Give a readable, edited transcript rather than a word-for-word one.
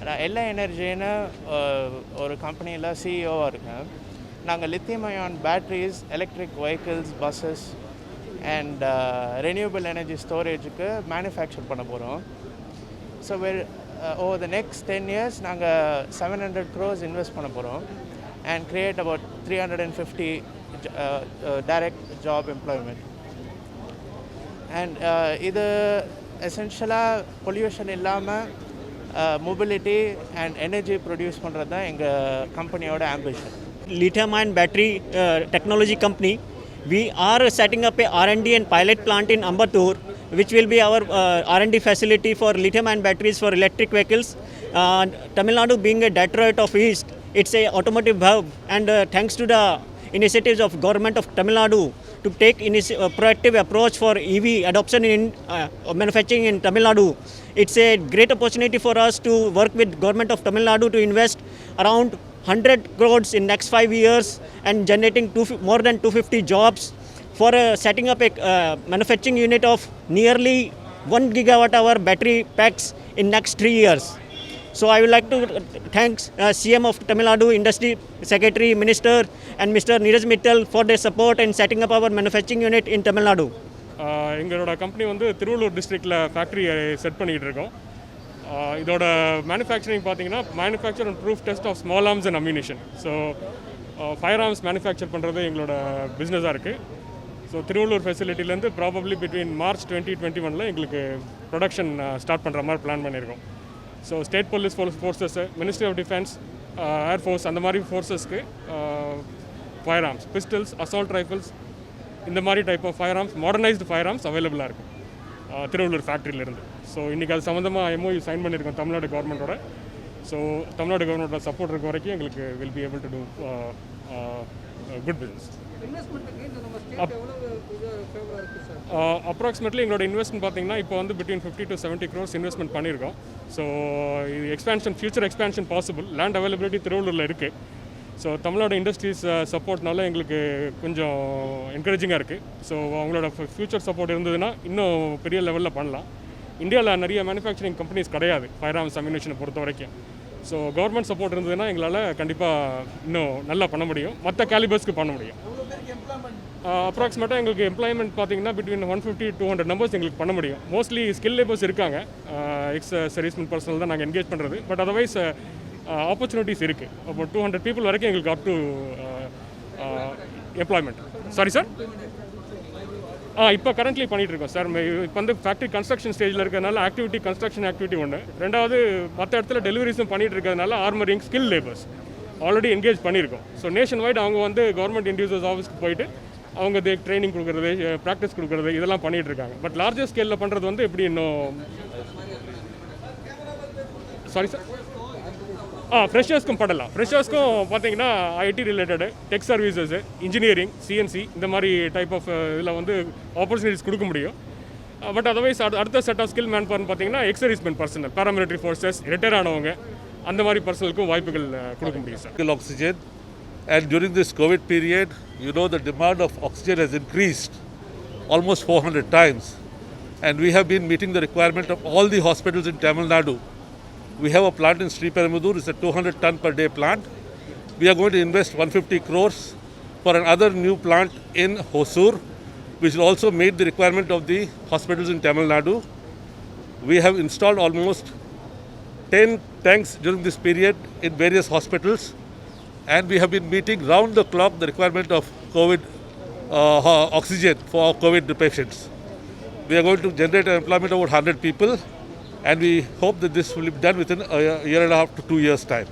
நான் எல்ஐ எனர்ஜின்னு ஒரு கம்பெனியில் சிஇஓவாக இருக்கேன். நாங்கள் lithium ion batteries, electric vehicles, buses and renewable energy ஸ்டோரேஜுக்கு மேனுஃபேக்சர் பண்ண போகிறோம். So over the next 10 years நாங்கள் 700 crores இன்வெஸ்ட் பண்ண போகிறோம் and create about 350 direct job employment. And இது எசென்ஷியலாக பொல்யூஷன் இல்லாமல் மொபிலிட்டி அண்ட் எனர்ஜி ப்ரொடியூஸ் பண்ணுறது தான் எங்கள் கம்பெனியோட ambition. Lithium-ion battery technology company. We are setting up a R&D and pilot plant in Ambattur, which will be our R&D facility for lithium-ion batteries for electric vehicles. Tamil Nadu being a Detroit of East, it's a automotive hub, and thanks to the initiatives of government of Tamil Nadu to take proactive approach for EV adoption in manufacturing in Tamil Nadu. It's a great opportunity for us to work with government of Tamil Nadu to invest around 100 crores in next 5 years and generating more than 250 jobs for setting up a manufacturing unit of nearly 1 gigawatt hour battery packs in next 3 years. So I would like to thank CM of Tamil Nadu, Industry Secretary, Minister and Mr. Neeraj Mittal for their support in setting up our manufacturing unit in Tamil Nadu. எங்களோட company வந்து திருவள்ளூர் டிஸ்ட்ரிக்டில் factory set பண்ணிகிட்டு இருக்கோம். இதோட manufacturing பார்த்தீங்கன்னா manufacture and proof test of small arms and ammunition. So firearms manufacture பண்ணுறது எங்களோட பிஸ்னஸாக இருக்குது. ஸோ திருவள்ளூர் ஃபெசிலிட்டிலேருந்து ப்ராபப்ளி பிட்வீன் March 2021 எங்களுக்கு ப்ரொடக்ஷன் ஸ்டார்ட் பண்ணுற மாதிரி பிளான் பண்ணியிருக்கோம். So state police forces, ministry of defence, air force அந்த மாதிரி ஃபோர்ஸஸ்க்கு firearms, pistols, assault rifles இந்த மாதிரி type of firearms, modernised firearms அவைலபிளாக இருக்குது திருவள்ளூர் ஃபேக்ட்ரியிலேருந்து. ஸோ இன்றைக்கி அது சம்மந்தமாக MOU சைன் பண்ணியிருக்கோம் தமிழ்நாடு கவர்மெண்ட்டோட. ஸோ தமிழ்நாடு கவர்மெண்ட்டோட சப்போர்ட் இருக்க வரைக்கும் எங்களுக்கு will be able to do good business. Approximately எங்களோட இன்வெஸ்ட்மெண்ட் பார்த்தீங்கன்னா இப்போ வந்து பிட்வீன் 50 to 70 crores இன்வெஸ்ட்மெண்ட் பண்ணியிருக்கோம். ஸோ இது expansion, future expansion possible. Land availability திருவள்ளூரில் இருக்குது. ஸோ தமிழ்நாடு இண்டஸ்ட்ரீஸ் சப்போர்ட்னால எங்களுக்கு கொஞ்சம் என்கரேஜிங்காக இருக்குது. ஸோ அவங்களோட ஃபியூச்சர் சப்போர்ட் இருந்ததுன்னா இன்னும் பெரிய லெவலில் பண்ணலாம். இந்தியாவில் நிறைய மேனுஃபேக்சரிங் கம்பெனிஸ் கிடையாது ஃபயர் ஆர்ம்ஸ் அம்யூனிஷனை பொறுத்த வரைக்கும். ஸோ கவர்மெண்ட் சப்போர்ட் இருந்ததுன்னா எங்களால் கண்டிப்பாக இன்னும் நல்லா பண்ண முடியும், மற்ற கேலிபர்ஸ்க்கு பண்ண முடியும். அப்ராக்சிமேட்டாக எங்களுக்கு எம்ப்ளாய்மெண்ட் பார்த்தீங்கன்னா பிட்வீன் 150-200 நம்பர்ஸ் எங்களுக்கு பண்ண முடியும். மோஸ்ட்லி ஸ்கில் லேபர்ஸ் இருக்காங்க, எக்ஸ் சர்வீஸ்மென் பர்சனல் தான் நாங்கள் என்கேஜ் பண்ணுறது. பட் அதர்வைஸ் ஆப்பர்ச்சுனிட்டிஸ் இருக்குது. அப்போ 200 people வரைக்கும் எங்களுக்கு up to employment. Sorry sir, இப்போ கரண்ட்லி பண்ணிகிட்ருக்கோம் சார். இப்போ வந்து ஃபேக்ட்ரி கன்ஸ்ட்ரக்ஷன் ஸ்டேஜில் இருக்கிறதுனால ஆக்டிவிட்டி, கன்ஸ்ட்ரக்ஷன் ஆக்டிவிட்டி ஒன்று. ரெண்டாவது மற்ற இடத்துல டெலிவரிஸும் பண்ணிகிட்டு இருக்கிறதுனால ஆர்மரிங், ஸ்கில் லேபர்ஸ் ஆல்ரெடி என்கேஜ் பண்ணியிருக்கோம். ஸோ நேஷன் வைட் அவங்க வந்து கவர்மெண்ட் இண்டிவிஜுவல்ஸ் ஆஃபீஸ்க்கு போயிட்டு அவங்க ட்ரைனிங் கொடுக்குறது, ப்ராக்டிஸ் கொடுக்குறது இதெல்லாம் பண்ணிகிட்டு இருக்காங்க. பட் லார்ஜர் ஸ்கேலில் பண்ணுறது வந்து எப்படி இன்னும் சாரி சார் ஃப்ரெஷர்ஸ்க்கும் பண்ணலாம். ஃப்ரெஷர்ஸ்க்கும் பார்த்தீங்கன்னா IT related, tech services, engineering, CNC இந்த மாதிரி டைப் ஆஃப் இதில் வந்து ஆப்பர்ச்சுனிட்டிஸ் கொடுக்க முடியும். பட் அதர்வைஸ் அடுத்த செட் ஆஃப் ஸ்கில் மேன் பவர்னு பார்த்தீங்கன்னா ex-servicemen personnel, paramilitary forces, retire ஆனவங்க அந்த மாதிரி பர்சனலுக்கும் வாய்ப்புகள் கொடுக்க முடியும் sir. Oxygen, and during this COVID period, you know, the demand of oxygen has increased almost 400 times, and we have been meeting the requirement of all the hospitals in Tamil Nadu. We have a plant in Sri Perumbudur. It's a 200 ton per day plant. We are going to invest 150 crores for another new plant in Hosur, which will also meet the requirement of the hospitals in Tamil Nadu. We have installed almost 10 tanks during this period in various hospitals, and we have been meeting round the clock the requirement of COVID oxygen for COVID patients. We are going to generate employment of about 100 people, and we hope that this will be done within a year and a half to 2 years' time.